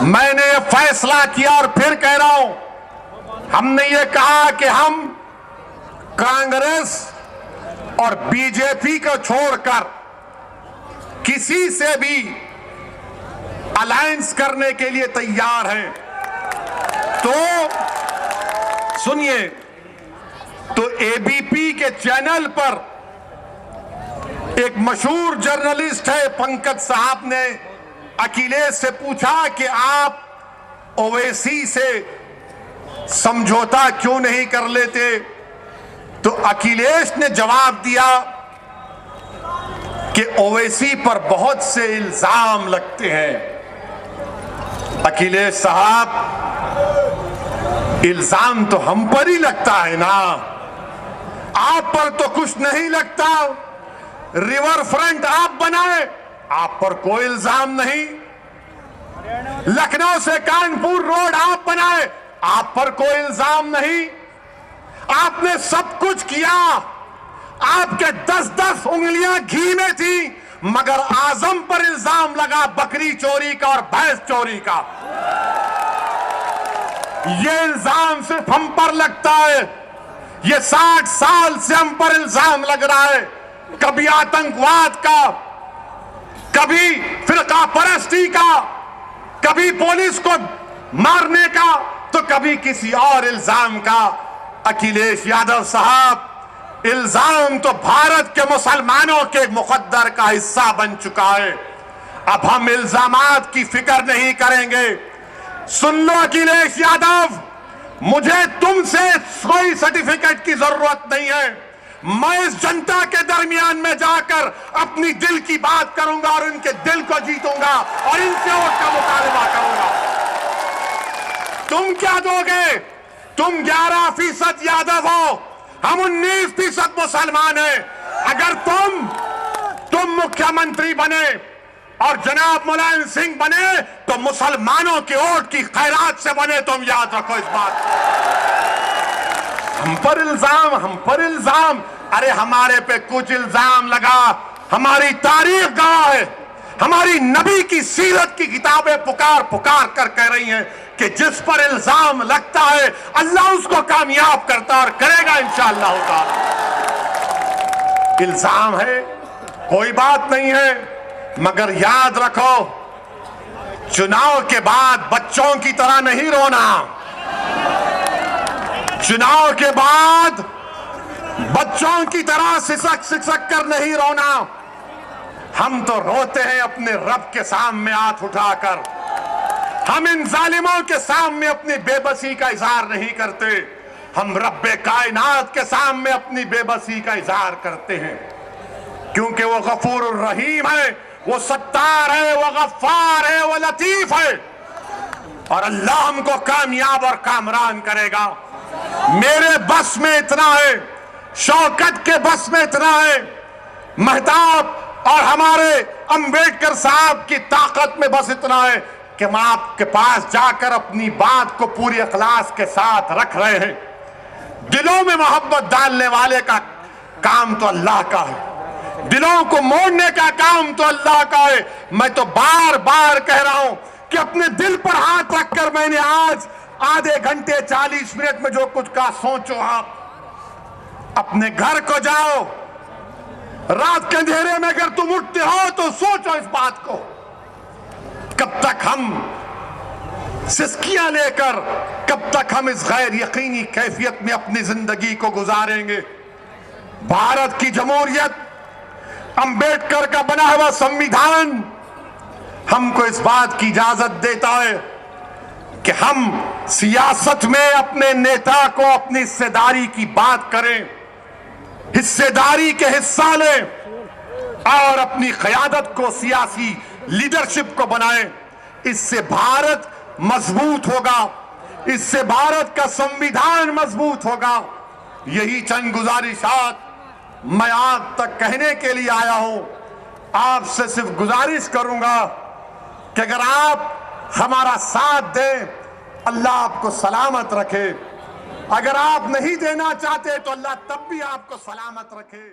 मैंने ये फैसला किया और फिर कह रहा हूं, हमने ये कहा कि हम कांग्रेस और बीजेपी को छोड़कर किसी से भी अलायंस करने के लिए तैयार हैं। तो सुनिए, तो एबीपी के चैनल पर एक मशहूर जर्नलिस्ट है पंकज साहब ने अखिलेश से पूछा कि आप ओवैसी से समझौता क्यों नहीं कर लेते, तो अखिलेश ने जवाब दिया कि ओवैसी पर बहुत से इल्जाम लगते हैं। अखिलेश साहब, इल्जाम तो हम पर ही लगता है ना, आप पर तो कुछ नहीं लगता। रिवर फ्रंट आप बनाए, आप पर कोई इल्जाम नहीं। लखनऊ से कानपुर रोड आप बनाए, आप पर कोई इल्जाम नहीं। आपने सब कुछ किया, आपके 10-10 उंगलियां घी में थी, मगर आजम पर इल्जाम लगा बकरी चोरी का और भैंस चोरी का। ये इल्जाम सिर्फ हम पर लगता है, ये 60 साल से हम पर इल्जाम लग रहा है। कभी आतंकवाद का, कभी फिरका परस्ती का, कभी पुलिस को मारने का, तो कभी किसी और इल्जाम का। अखिलेश यादव साहब, इल्जाम तो भारत के मुसलमानों के मुकद्दर का हिस्सा बन चुका है। अब हम इल्जामात की फिक्र नहीं करेंगे। सुन लो अखिलेश यादव, मुझे तुमसे कोई सर्टिफिकेट की जरूरत नहीं है। मैं इस जनता के दरमियान में जाकर अपनी दिल की बात करूंगा और इनके दिल को जीतूंगा और इनसे वोट का मुकाबला करूंगा। तुम क्या दोगे? तुम 11% यादव हो, हम 19% मुसलमान हैं। अगर तुम मुख्यमंत्री बने और जनाब मुलायम सिंह बने तो मुसलमानों के वोट की खैरात से बने। तुम याद रखो इस बात। हम पर इल्जाम, अरे हमारे पे कुछ इल्जाम लगा, हमारी तारीख गवाह है, हमारी नबी की सीरत की किताबें पुकार पुकार कर कह रही हैं कि जिस पर इल्जाम लगता है अल्लाह उसको कामयाब करता और करेगा इंशाअल्लाह ताला। इल्जाम है, कोई बात नहीं है, मगर याद रखो, चुनाव के बाद बच्चों की तरह नहीं रोना। चुनाव के बाद बच्चों की तरह सिसक सिसक कर नहीं रोना। हम तो रोते हैं अपने रब के सामने हाथ उठाकर। हम इन जालिमों के सामने अपनी बेबसी का इजहार नहीं करते, हम रब्बे कायनात के सामने अपनी बेबसी का इजहार करते हैं, क्योंकि वो गफूर रहीम है, वो सत्तार है, वो गफ्फार है, वो लतीफ है, और अल्लाह हमको कामयाब और कामरान करेगा। मेरे बस में इतना है, शौकत के बस में इतना है, महताब और हमारे अंबेडकर साहब की ताकत में बस इतना है कि हम आपके पास जाकर अपनी बात को पूरी इखलास के साथ रख रहे हैं। दिलों में मोहब्बत डालने वाले का काम तो अल्लाह का है, दिलों को मोड़ने का काम तो अल्लाह का है। मैं तो बार बार कह रहा हूं कि अपने दिल पर हाथ रखकर मैंने आज आधे घंटे 40 मिनट में जो कुछ कहा, सोचो आप। अपने घर को जाओ, रात के अंधेरे में अगर तुम उठते हो तो सोचो इस बात को, कब तक हम सिस्कियां लेकर, कब तक हम इस गैर यकीनी कैफियत में अपनी जिंदगी को गुजारेंगे। भारत की जमहूरियत, अंबेडकर का बना हुआ संविधान हमको इस बात की इजाजत देता है कि हम सियासत में अपने नेता को अपनी हिस्सेदारी की बात करें, हिस्सेदारी के हिस्सा लें और अपनी क़यादत को, सियासी लीडरशिप को बनाएं। इससे भारत मजबूत होगा, इससे भारत का संविधान मजबूत होगा। यही चंद गुजारिशात मैं आप तक कहने के लिए आया हूं। आपसे सिर्फ गुजारिश करूंगा कि अगर आप हमारा साथ दें, अल्लाह आपको सलामत रखे। अगर आप नहीं देना चाहते तो अल्लाह तब भी आपको सलामत रखे।